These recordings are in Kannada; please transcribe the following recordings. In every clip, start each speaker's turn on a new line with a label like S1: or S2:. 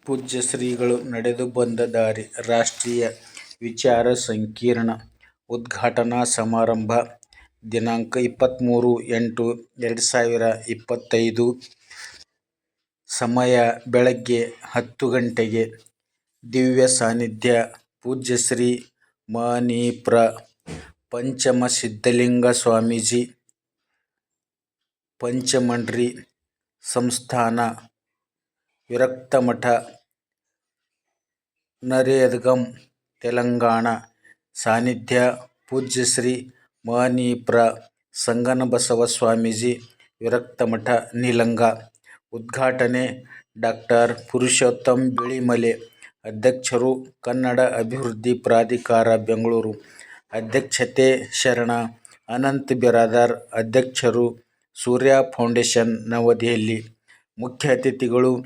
S1: ಪೂಜ್ಯ ಶ್ರೀಗಳು ನಡೆದು ಬಂದ ದಾರಿ ರಾಷ್ಟ್ರೀಯ ವಿಚಾರ ಸಂಕಿರಣ ಉದ್ಘಾಟನಾ ಸಮಾರಂಭ ದಿನಾಂಕ 23/8/2025 ಸಮಯ ಬೆಳಗ್ಗೆ 10 ಗಂಟೆಗೆ ದಿವ್ಯ ಸಾನ್ನಿಧ್ಯ ಪೂಜ್ಯ ಶ್ರೀ ಮಣಿಪ್ರ ಪಂಚಮ ಸಿದ್ಧಲಿಂಗ ಸ್ವಾಮೀಜಿ ಪಂಚಮಂಡ್ರಿ ಸಂಸ್ಥಾನ ವಿರಕ್ತಮಠ ನರೇದಗಂ ತೆಲಂಗಾಣ ಸಾನ್ನಿಧ್ಯ ಪೂಜ್ಯ ಶ್ರೀ ಮಣಿಪ್ರ ಸಂಗನಬಸವ ಸ್ವಾಮೀಜಿ ವಿರಕ್ತಮಠ ನಿಲಂಗ ಉದ್ಘಾಟನೆ ಡಾಕ್ಟರ್ ಪುರುಷೋತ್ತಮ್ ಬಿಳಿಮಲೆ ಅಧ್ಯಕ್ಷರು ಕನ್ನಡ ಅಭಿವೃದ್ಧಿ ಪ್ರಾಧಿಕಾರ ಬೆಂಗಳೂರು ಅಧ್ಯಕ್ಷತೆ ಶರಣ ಅನಂತ್ ಬಿರಾದಾರ್ ಅಧ್ಯಕ್ಷರು ಸೂರ್ಯ ಫೌಂಡೇಶನ್ ನವದೆಹಲಿ ಮುಖ್ಯ ಅತಿಥಿಗಳು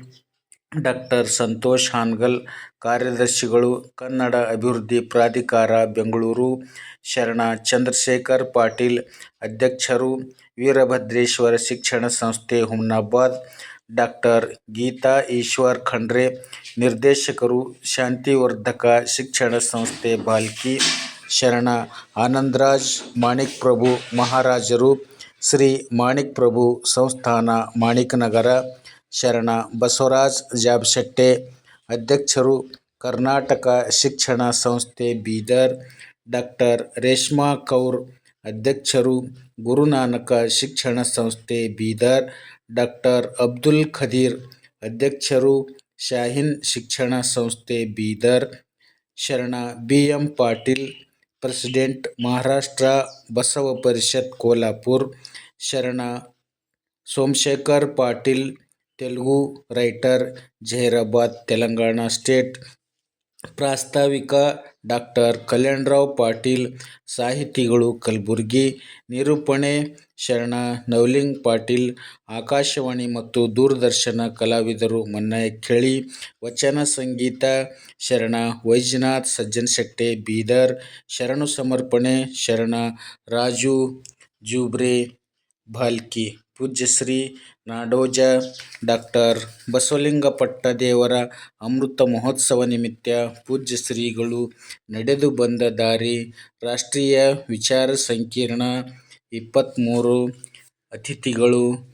S1: ಡಾಕ್ಟರ್ ಸಂತೋಷ್ ಹಾನಗಲ್ ಕಾರ್ಯದರ್ಶಿಗಳು ಕನ್ನಡ ಅಭಿವೃದ್ಧಿ ಪ್ರಾಧಿಕಾರ ಬೆಂಗಳೂರು ಶರಣ ಚಂದ್ರಶೇಖರ್ ಪಾಟೀಲ್ ಅಧ್ಯಕ್ಷರು ವೀರಭದ್ರೇಶ್ವರ ಶಿಕ್ಷಣ ಸಂಸ್ಥೆ ಹುಮನಾಬಾದ್ ಡಾಕ್ಟರ್ ಗೀತಾ ಈಶ್ವರ್ ಖಂಡ್ರೆ ನಿರ್ದೇಶಕರು ಶಾಂತಿವರ್ಧಕ ಶಿಕ್ಷಣ ಸಂಸ್ಥೆ ಬಾಲ್ಕಿ ಶರಣ ಆನಂದರಾಜ್ ಮಾಣಿಕ್ಪ್ರಭು ಮಹಾರಾಜರು ಶ್ರೀ ಮಾಣಿಕ್ಪ್ರಭು ಸಂಸ್ಥಾನ ಮಾಣಿಕನಗರ ಶರಣ ಬಸವರಾಜ್ ಜಾಬಶೆಟ್ಟೆ ಅಧ್ಯಕ್ಷರು ಕರ್ನಾಟಕ ಶಿಕ್ಷಣ ಸಂಸ್ಥೆ ಬೀದರ್ ಡಾಕ್ಟರ್ ರೇಷ್ಮಾ ಕೌರ್ ಅಧ್ಯಕ್ಷರು ಗುರುನಾನಕ ಶಿಕ್ಷಣ ಸಂಸ್ಥೆ ಬೀದರ್ ಡಾಕ್ಟರ್ ಅಬ್ದುಲ್ ಖದೀರ್ ಅಧ್ಯಕ್ಷರು ಶಾಹೀನ್ ಶಿಕ್ಷಣ ಸಂಸ್ಥೆ ಬೀದರ್ ಶರಣ ಬಿ.ಎಂ. ಪಾಟೀಲ್ ಪ್ರೆಸಿಡೆಂಟ್ ಮಹಾರಾಷ್ಟ್ರ ಬಸವ ಪರಿಷತ್ ಕೋಲ್ಹಾಪುರ್ ಶರಣ ಸೋಮಶೇಖರ್ ಪಾಟೀಲ್ ತೆಲುಗು ರೈಟರ್ ಜಹೀರಾಬಾದ್ ತೆಲಂಗಾಣ ಸ್ಟೇಟ್ ಪ್ರಾಸ್ತಾವಿಕ ಡಾಕ್ಟರ್ ಕಲ್ಯಾಣರಾವ್ ಪಾಟೀಲ್ ಸಾಹಿತಿಗಳು ಕಲಬುರಗಿ ನಿರೂಪಣೆ ಶರಣ ನವಲಿಂಗ್ ಪಾಟೀಲ್ ಆಕಾಶವಾಣಿ ಮತ್ತು ದೂರದರ್ಶನ ಕಲಾವಿದರು ಮನ್ನಾಯಖೇಳಿ ವಚನ ಸಂಗೀತ ಶರಣ ವೈಜನಾಥ್ ಸಜ್ಜನಶೆಟ್ಟೆ ಬೀದರ್ ಶರಣು ಸಮರ್ಪಣೆ ಶರಣ ರಾಜು ಜುಬ್ರೆ ಭಾಲ್ಕಿ ಪೂಜ್ಯ ಶ್ರೀ ನಾಡೋಜ ಡಾಕ್ಟರ್ ಬಸವಲಿಂಗಪಟ್ಟ ದೇವರ ಅಮೃತ ಮಹೋತ್ಸವ ನಿಮಿತ್ತ ಪೂಜ್ಯ ಶ್ರೀಗಳು ನಡೆದು ಬಂದ ದಾರಿ ರಾಷ್ಟ್ರೀಯ ವಿಚಾರ ಸಂಕಿರಣ 23 ಅತಿಥಿಗಳು